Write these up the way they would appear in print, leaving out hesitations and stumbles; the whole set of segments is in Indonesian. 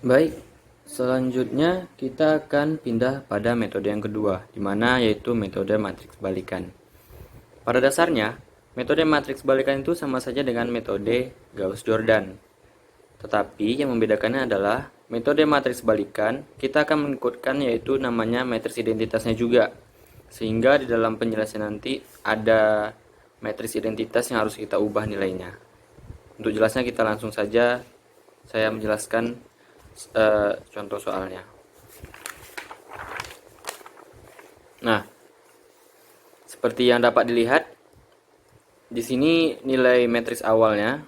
Baik, selanjutnya kita akan pindah pada metode yang kedua, di mana yaitu metode matriks balikan. Pada dasarnya, metode matriks balikan itu sama saja dengan metode Gauss-Jordan. Tetapi yang membedakannya adalah metode matriks balikan kita akan mengikutkan yaitu namanya matriks identitasnya juga. Sehingga di dalam penjelasan nanti ada matriks identitas yang harus kita ubah nilainya. Untuk jelasnya kita langsung saja saya menjelaskan contoh soalnya. Nah, seperti yang dapat dilihat di sini nilai matriks awalnya,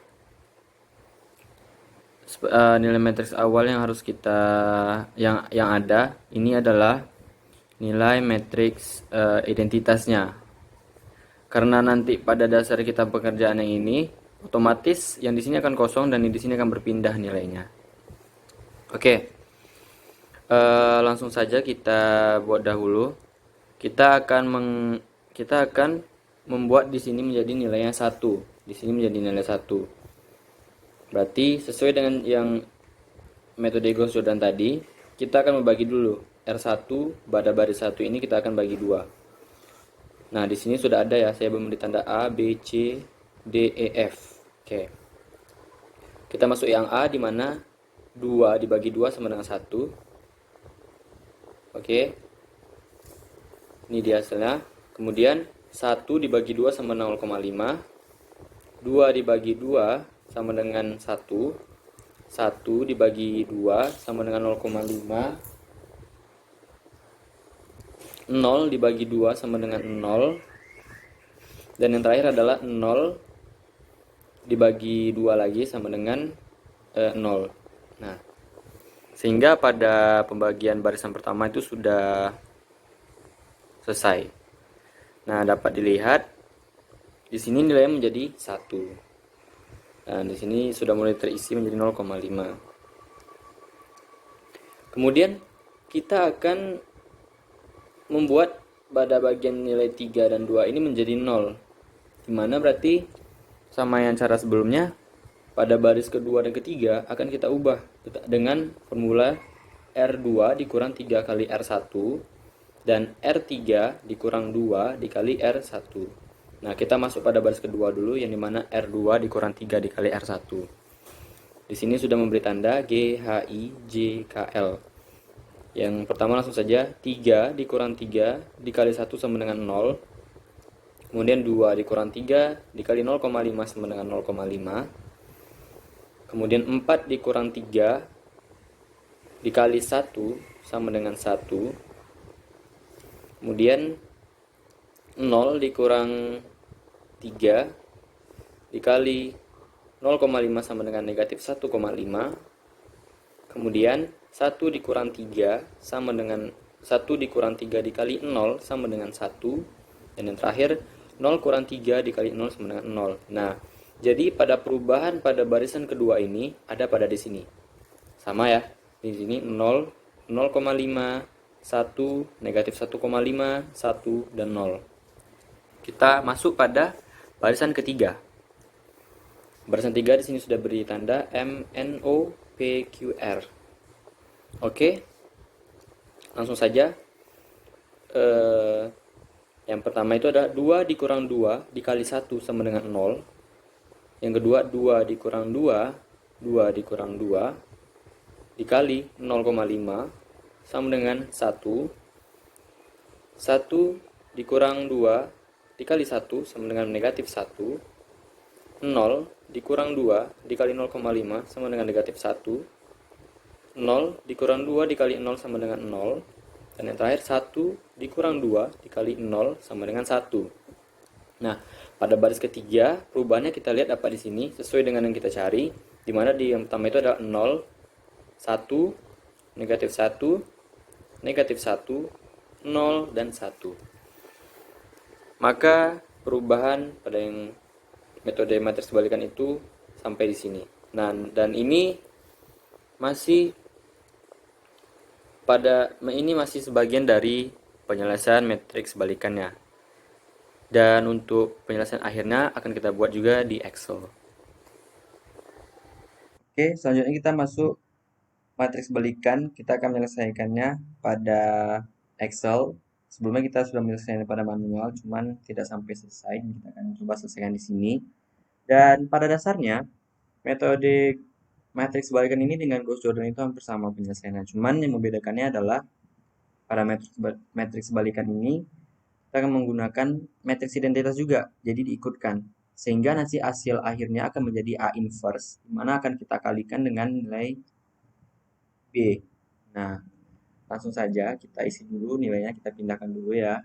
nilai matriks awal yang harus kita yang ada ini adalah nilai matriks identitasnya. Karena nanti pada dasar kita pekerjaan yang ini, otomatis yang di sini akan kosong dan di sini akan berpindah nilainya. Oke, langsung saja kita buat dahulu. Kita akan membuat di sini menjadi nilainya 1. Di sini menjadi nilai 1. Berarti sesuai dengan yang metode Gauss-Jordan tadi, kita akan membagi dulu. R1 pada baris 1 ini kita akan bagi 2. Nah, di sini sudah ada ya, saya memberi tanda A, B, C, D, E, F. Oke. Kita masuk yang A di mana 2 dibagi 2 sama dengan 1. Oke. Ini dia hasilnya. Kemudian 1 dibagi 2 sama 0,5. 2 dibagi 2 sama dengan 1. 1 dibagi 2 sama dengan 0,5. 0 dibagi 2 sama dengan 0. Dan yang terakhir adalah 0 dibagi 2 lagi sama dengan 0. Nah, sehingga pada pembagian barisan pertama itu sudah selesai. Nah, dapat dilihat di sini nilainya menjadi 1. Dan di sini sudah mulai terisi menjadi 0,5. Kemudian kita akan membuat pada bagian nilai 3 dan 2 ini menjadi 0. Dimana berarti sama yang cara sebelumnya, pada baris kedua dan ketiga akan kita ubah dengan formula R2 dikurang 3 kali R1 dan R3 dikurang 2 dikali R1. Nah, kita masuk pada baris kedua dulu yang dimana R2 dikurang 3 dikali R1. Di sini sudah memberi tanda G, H, I, J, K, L. Yang pertama langsung saja, 3 dikurang 3 dikali 1 sama dengan 0. Kemudian 2 dikurang 3 dikali 0,5 sama dengan 0,5. Kemudian 4 dikurang 3 dikali 1 sama dengan 1. Kemudian 0 dikurang 3 dikali 0,5 sama dengan negatif 1,5. Kemudian 1 dikurang 3 sama dengan 1 dikurang 3 dikali 0 sama dengan 1. Dan yang terakhir 0 kurang 3 dikali 0 sama dengan 0. Nah, jadi pada perubahan pada barisan kedua ini ada pada di sini. Sama ya. Di sini 0, 0,5, 1, negatif 1,5, 1, dan 0. Kita masuk pada barisan ketiga. Barisan 3 di sini sudah beri tanda M, N, O, P, Q, R. Oke. Langsung saja. Yang pertama itu ada 2 dikurang 2 dikali 1 sama dengan 0. Yang kedua 2 dikurang 2, 2 dikurang 2 dikali 0,5 sama dengan 1. 1 dikurang 2 dikali 1 sama dengan negatif 1. 0 dikurang 2 dikali 0,5 sama dengan negatif 1. 0 dikurang 2 dikali 0 sama dengan 0. Dan yang terakhir 1 dikurang 2 dikali 0 sama dengan 1. Nah, pada baris ketiga perubahannya kita lihat apa di sini sesuai dengan yang kita cari, di mana di yang pertama itu adalah 0, 1, negatif 1, negatif 1, 0, dan 1. Maka perubahan pada yang metode matriks balikan itu sampai di sini. Nah, dan ini masih sebagian dari penyelesaian matriks balikannya. Dan untuk penyelesaian akhirnya akan kita buat juga di Excel. Oke, selanjutnya kita masuk matriks balikan, kita akan menyelesaikannya pada Excel. Sebelumnya kita sudah menyelesaikan pada manual, cuman tidak sampai selesai. Kita akan coba selesaikan di sini. Dan pada dasarnya, metode matriks balikan ini dengan Gauss Jordan itu hampir sama penyelesaiannya. Cuman yang membedakannya adalah pada matriks balikan ini kita akan menggunakan matriks identitas juga, jadi diikutkan. Sehingga nanti hasil akhirnya akan menjadi A inverse, di mana akan kita kalikan dengan nilai B. Nah, langsung saja kita isi dulu nilainya, kita pindahkan dulu ya.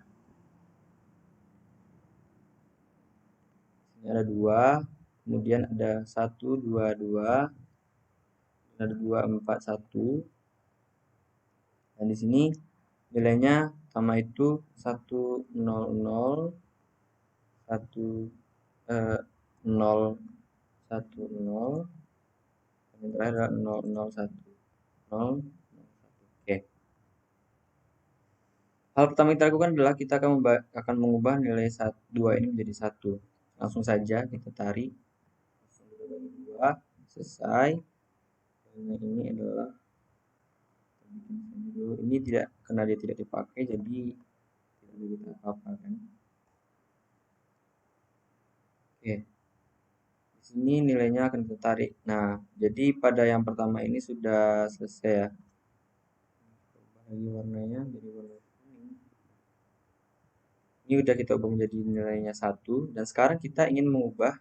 Ini ada 2, kemudian ada 1, 2, 2, ada 2, 4, 1. Dan di sini nilainya sama itu 1, 0, 0, 1, 0, 1, 0, dan yang terakhir adalah 0, 0, 1, 0, 0, 1. Oke. Hal pertama yang kita lakukan adalah kita akan mengubah nilai 2 ini menjadi 1. Langsung saja kita tarik. Langsung kita bagi 2. Selesai. Dan ini adalah ini tidak, karena dia tidak dipakai, jadi tidak ada kita apa kan. Oke. Di sini nilainya akan kita tarik. Nah, jadi pada yang pertama ini sudah selesai ya. Ubah lagi warnanya jadi warna kuning. Ini udah kita ubah menjadi nilainya 1, dan sekarang kita ingin mengubah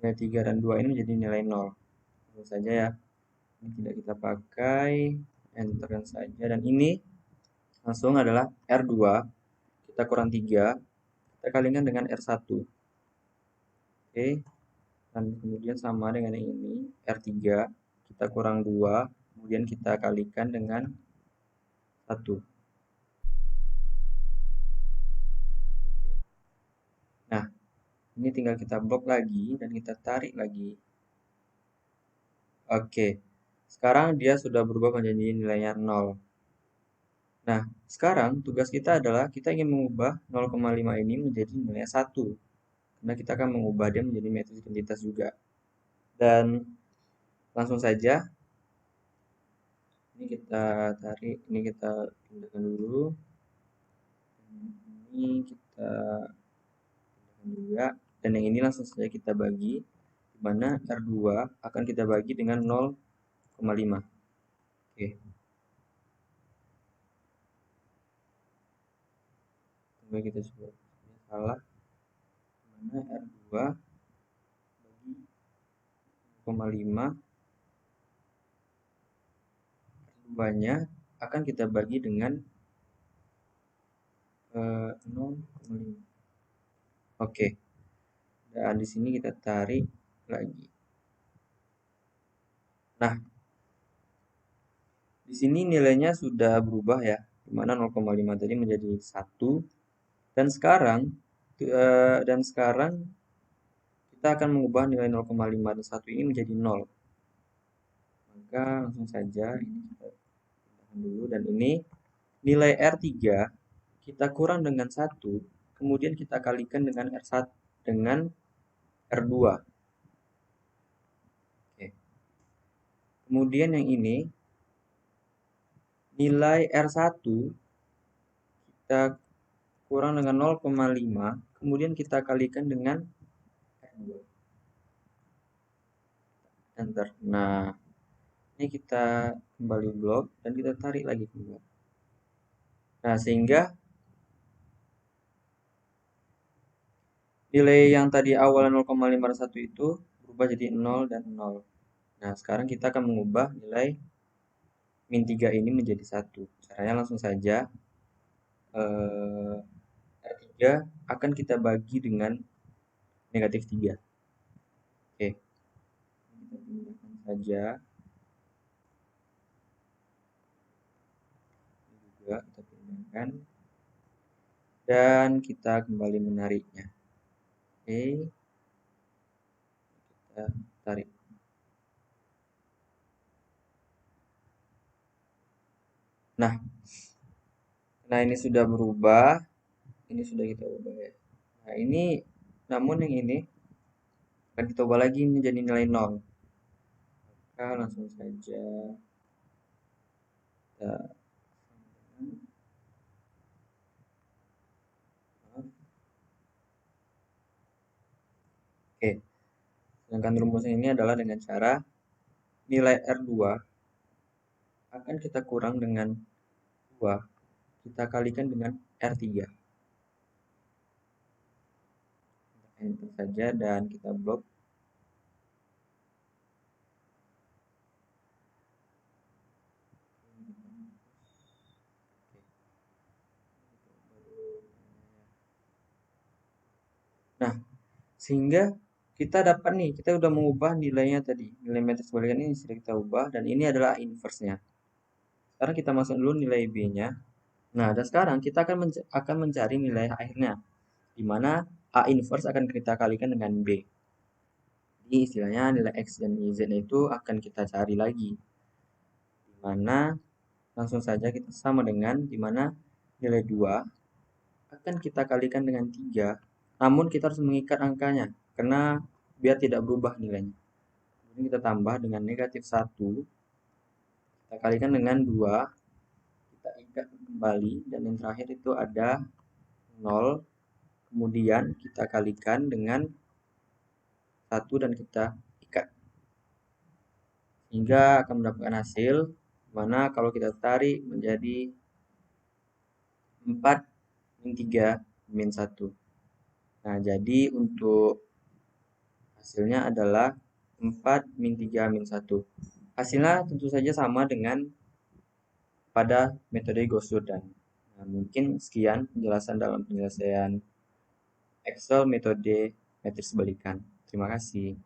nilai 3 dan 2 ini menjadi nilai 0. Langsung saja ya. Ini tidak kita pakai, enterkan saja, dan ini langsung adalah R2 kita kurang 3, kita kalikan dengan R1. Oke, dan kemudian sama dengan ini R3 kita kurang 2, kemudian kita kalikan dengan 1. Nah, ini tinggal kita blok lagi dan kita tarik lagi. Oke, sekarang dia sudah berubah menjadi nilainya 0. Nah, sekarang tugas kita adalah kita ingin mengubah 0,5 ini menjadi nilai 1. Karena kita akan mengubah dia menjadi matriks identitas juga. Dan langsung saja, ini kita tarik, ini kita pindahkan dulu. Ini kita pindahkan juga. Dan yang ini langsung saja kita bagi, di mana R2 akan kita bagi dengan 0,5. Oke. Coba kita coba. Ini salah. Mana R2 bagi 0,5, R2-nya akan kita bagi dengan 0,5. Oke. Dan di sini kita tarik lagi. Nah, di sini nilainya sudah berubah ya, di mana 0,5 tadi menjadi 1, dan sekarang kita akan mengubah nilai 0,5 dan 1 ini menjadi 0. Maka langsung saja ini kita pindahkan dulu, dan ini nilai R3 kita kurang dengan 1, kemudian kita kalikan dengan R1 dengan R2. Oke. Kemudian yang ini nilai R1 kita kurang dengan 0,5, kemudian kita kalikan dengan R2. Enter. Nah, ini kita kembali blok dan kita tarik lagi keluar. Nah, sehingga nilai yang tadi awalnya 0,51 itu berubah jadi 0 dan 0. Nah, sekarang kita akan mengubah nilai min 3 ini menjadi 1. Caranya langsung saja. R3 akan kita bagi dengan negatif 3. Oke. Kita pindahkan saja. Ini juga kita pindahkan. Dan kita kembali menariknya. Oke. Kita tarik. Nah, ini sudah berubah. Ini sudah kita ubah ya. Nah, ini namun yang ini akan kita ubah lagi menjadi nilai 0. Maka langsung saja Kita Oke, sedangkan rumusnya ini adalah dengan cara nilai R2 akan kita kurang dengan 2, kita kalikan dengan R3. Enter saja dan kita blok. Nah, sehingga kita dapat nih, kita udah mengubah nilainya tadi. Nilai matriks balikan ini sudah kita ubah dan ini adalah inverse-nya. Sekarang kita masuk dulu nilai B-nya. Nah, dan sekarang kita akan mencari nilai akhirnya, di mana A inverse akan kita kalikan dengan B. Jadi istilahnya nilai X dan Y Z itu akan kita cari lagi. Di mana langsung saja kita sama dengan di mana nilai 2 akan kita kalikan dengan 3. Namun kita harus mengikat angkanya karena biar tidak berubah nilainya. Kemudian kita tambah dengan negatif 1, kita kalikan dengan 2, kita ikat kembali dan yang terakhir itu ada 0. Kemudian kita kalikan dengan 1 dan kita ikat. Hingga akan mendapatkan hasil mana kalau kita tarik menjadi 4 min 3 min 1. Nah, jadi untuk hasilnya adalah 4 min 3 min 1. Hasilnya tentu saja sama dengan pada metode Gauss-Jordan. Nah, mungkin sekian penjelasan dalam penyelesaian Excel metode matriks balikan. Terima kasih.